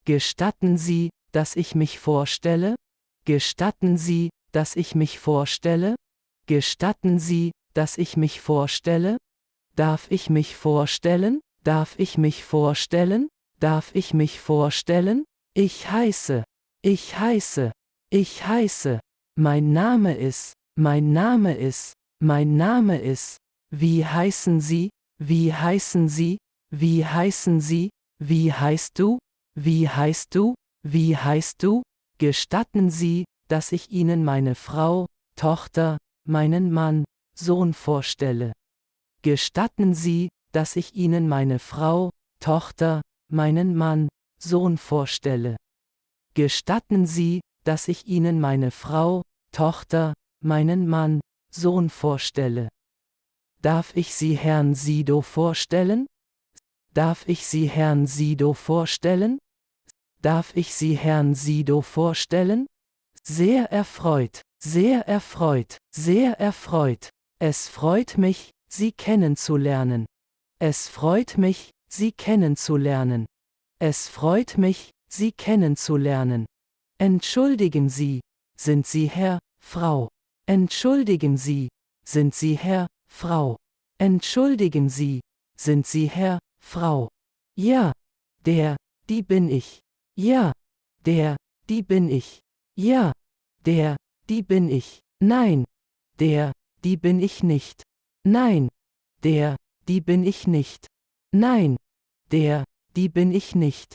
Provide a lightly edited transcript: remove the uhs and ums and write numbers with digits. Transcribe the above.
Gestatten Sie, dass ich mich vorstelle? Gestatten Sie, dass ich mich vorstelle? Gestatten Sie, dass ich mich vorstelle? Darf ich mich vorstellen? Darf ich mich vorstellen? Darf ich mich vorstellen? Ich heiße, ich heiße, ich heiße. Mein Name ist, mein Name ist, mein Name ist. Wie heißen Sie? Wie heißen Sie? Wie heißen Sie? Wie heißt du? Wie heißt du? Wie heißt du? Gestatten Sie, dass ich Ihnen meine Frau, Tochter, meinen Mann, Sohn vorstelle. Gestatten Sie, dass ich Ihnen meine Frau, Tochter, meinen Mann, Sohn vorstelle. Gestatten Sie, dass ich Ihnen meine Frau, Tochter, meinen Mann, Sohn vorstelle. Darf ich Sie Herrn Sido vorstellen? Darf ich Sie Herrn Sido vorstellen? Darf ich Sie Herrn Sido vorstellen? Sehr erfreut, sehr erfreut, sehr erfreut. Es freut mich, Sie kennenzulernen. Es freut mich, Sie kennenzulernen. Es freut mich, Sie kennenzulernen. Entschuldigen Sie, sind Sie Herr, Frau? Entschuldigen Sie, sind Sie Herr, Frau? Entschuldigen Sie, sind Sie Herr, Frau? Ja, die bin ich. Ja, die bin ich. Ja, die bin ich. Nein, die bin ich nicht. Nein, die bin ich nicht. Nein, die bin ich nicht.